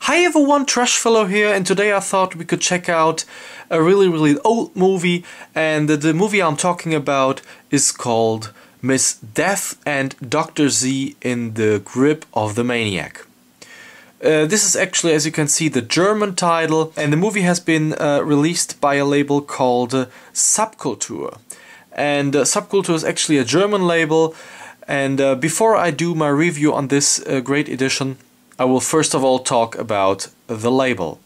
Hi everyone, Trashfellow here, and today I thought we could check out a really old movie, and the movie I'm talking about is called Miss Death and Dr. Z in the Grip of the Maniac. This is actually, as you can see, the German title, and the movie has been released by a label called Subkultur. And Subkultur is actually a German label, and before I do my review on this great edition, I will first of all talk about the label.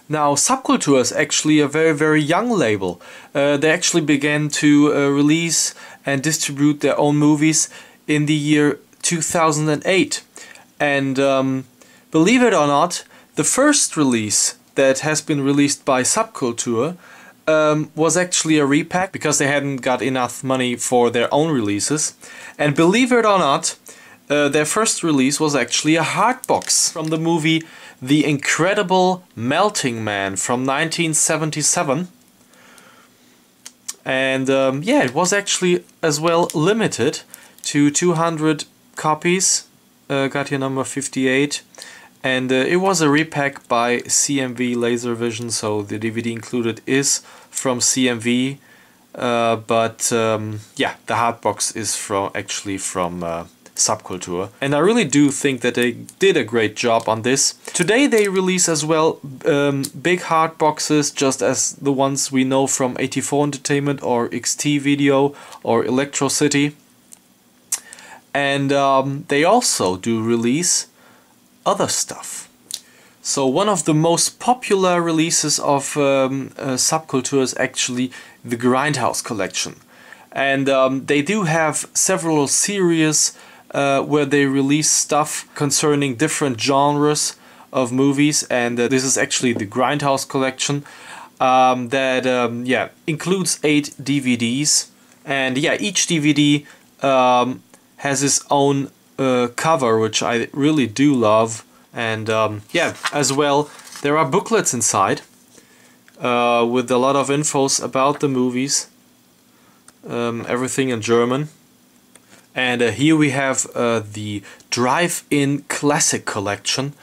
Now, Subkultur is actually a very young label. They actually began to release and distribute their own movies in the year 2008. And believe it or not, the first release that has been released by Subkultur was actually a repack because they hadn't got enough money for their own releases. And believe it or not, their first release was actually a hardbox from the movie The Incredible Melting Man from 1977. And yeah, it was actually as well limited to 200 copies. Got here number 58. And it was a repack by CMV Laservision, so the DVD included is from CMV. But yeah, the hardbox is actually from Subkultur, and I really do think that they did a great job on this. Today they release as well big hard boxes, just as the ones we know from 84 Entertainment or XT Video or Electro City, and they also do release other stuff. So one of the most popular releases of Subkultur is actually the Grindhouse collection, and they do have several series where they release stuff concerning different genres of movies, and this is actually the Grindhouse collection that yeah, includes 8 DVDs, and yeah, each DVD has its own cover, which I really do love, and yeah, as well there are booklets inside with a lot of infos about the movies, everything in German. And here we have the Drive-In Classic Collection.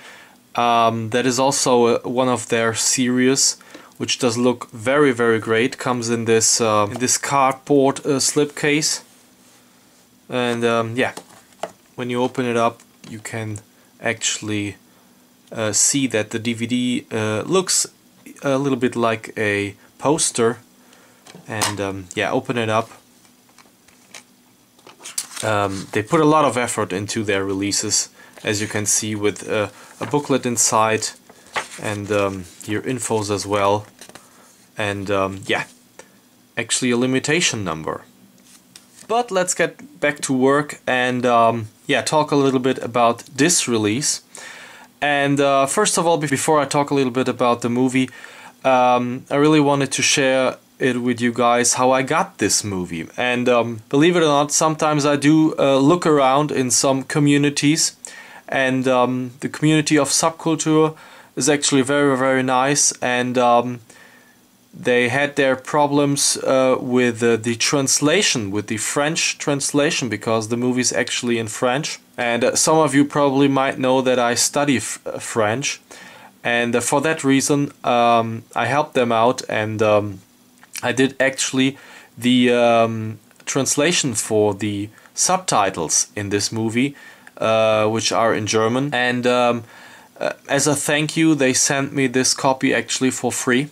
That is also one of their series, which does look very great. Comes in this cardboard slipcase, and yeah, when you open it up, you can actually see that the DVD looks a little bit like a poster. And yeah, open it up. They put a lot of effort into their releases, as you can see, with a booklet inside, and your infos as well, and yeah, actually a limitation number. But let's get back to work and yeah, talk a little bit about this release. And first of all, before I talk a little bit about the movie, I really wanted to share it with you guys how I got this movie. And believe it or not, sometimes I do look around in some communities, and the community of Subkultur is actually very nice, and they had their problems with the translation, with the French translation, because the movie is actually in French. And some of you probably might know that I study French, and for that reason I helped them out, and I did actually the translation for the subtitles in this movie, which are in German. And as a thank you, they sent me this copy actually for free.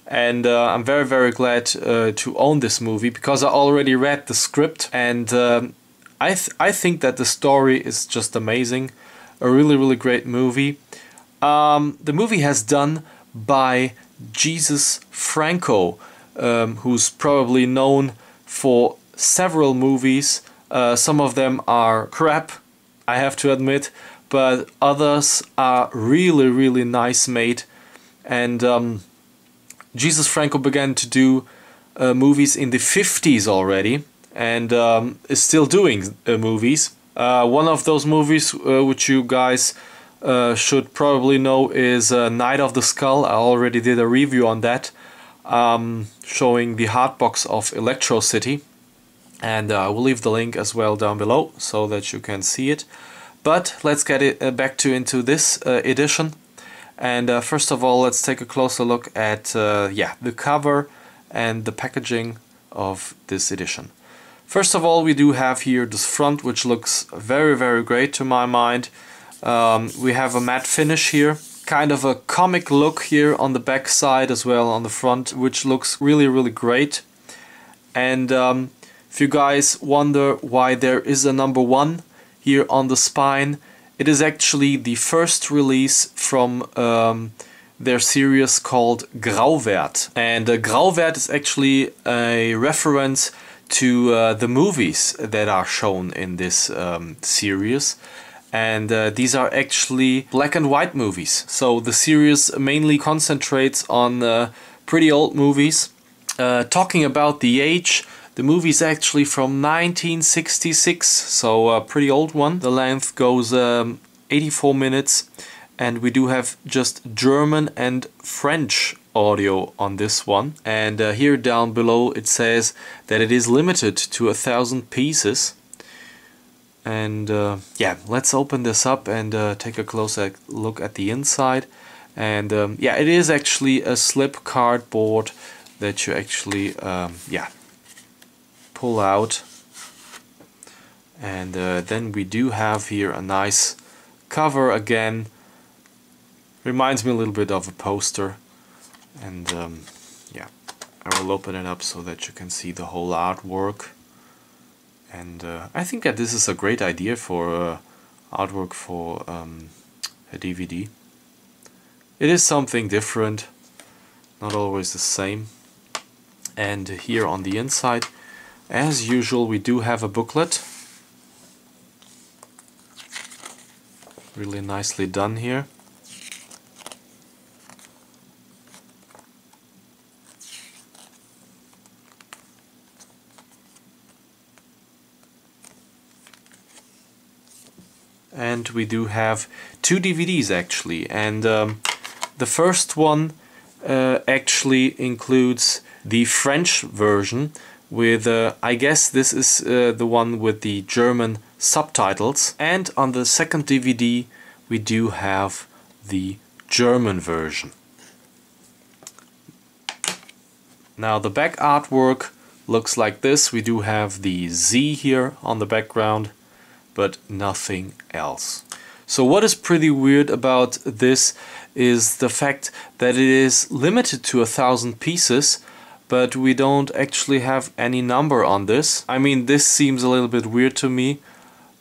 And I'm very glad to own this movie, because I already read the script, and I think that the story is just amazing. A really great movie. The movie has done by Jesus Franco, who's probably known for several movies. Some of them are crap, I have to admit, but others are really nice made. And Jesus Franco began to do movies in the 50s already, and is still doing movies. One of those movies which you guys should probably know is Night of the Skull. I already did a review on that, showing the hardbox of Electro City, and I will leave the link as well down below so that you can see it. But let's get it back into this edition. And first of all, let's take a closer look at the cover and the packaging of this edition. First of all, we do have here this front, which looks very, very great to my mind. We have a matte finish here, kind of a comic look here on the back side as well on the front, which looks really, really great. And if you guys wonder why there is a number 1 here on the spine, it is actually the first release from their series called Grauwert. And Grauwert is actually a reference to the movies that are shown in this series. And these are actually black and white movies. So the series mainly concentrates on pretty old movies. Talking about the age, the movie is actually from 1966, so a pretty old one. The length goes 84 minutes, and we do have just German and French audio on this one. And here down below it says that it is limited to 1,000 pieces. And yeah, let's open this up and take a closer look at the inside. And yeah, it is actually a slip cardboard that you actually pull out. And then we do have here a nice cover again. Reminds me a little bit of a poster. And yeah, I will open it up so that you can see the whole artwork. And I think that this is a great idea for artwork for a DVD. It is something different, not always the same. And here on the inside, as usual, we do have a booklet. Really nicely done here. And we do have 2 DVDs actually, and the first one actually includes the French version with, I guess this is the one with the German subtitles, and on the second DVD we do have the German version. Now the back artwork looks like this. We do have the Z here on the background, but nothing else. So what is pretty weird about this is the fact that it is limited to 1,000 pieces, but we don't actually have any number on this. I mean, this seems a little bit weird to me,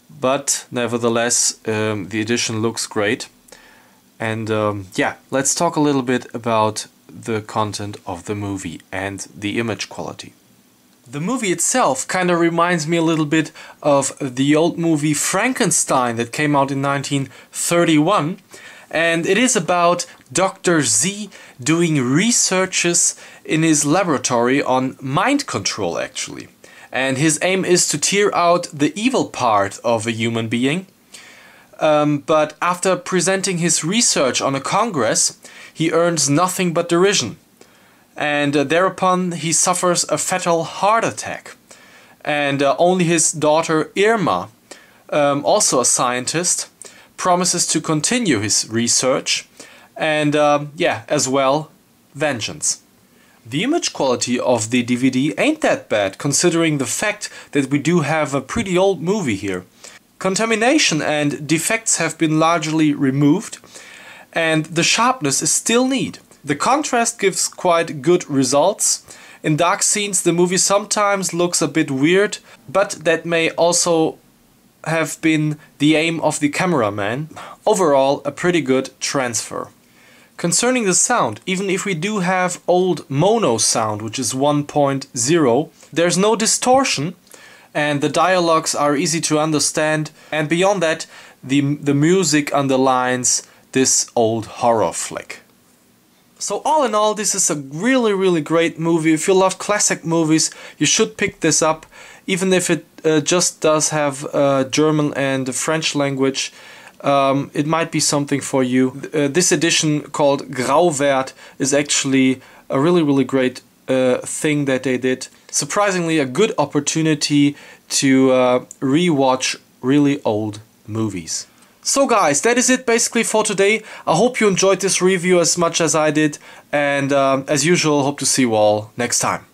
but nevertheless the edition looks great. And yeah, let's talk a little bit about the content of the movie and the image quality. The movie itself kind of reminds me a little bit of the old movie Frankenstein that came out in 1931, and it is about Dr. Z doing researches in his laboratory on mind control actually. And his aim is to tear out the evil part of a human being. But after presenting his research on a congress, he earns nothing but derision. And thereupon he suffers a fatal heart attack. And only his daughter Irma, also a scientist, promises to continue his research and yeah, as well, vengeance. The image quality of the DVD ain't that bad, considering the fact that we do have a pretty old movie here. Contamination and defects have been largely removed, and the sharpness is still neat. The contrast gives quite good results. In dark scenes the movie sometimes looks a bit weird, but that may also have been the aim of the cameraman. Overall, a pretty good transfer. Concerning the sound, even if we do have old mono sound, which is 1.0, there's no distortion and the dialogues are easy to understand, and beyond that the music underlines this old horror flick. So all in all, this is a really great movie. If you love classic movies, you should pick this up, even if it just does have German and French language. It might be something for you. This edition called Grauwert is actually a really great thing that they did. Surprisingly, a good opportunity to rewatch really old movies. So guys, that is it basically for today. I hope you enjoyed this review as much as I did, and as usual, hope to see you all next time.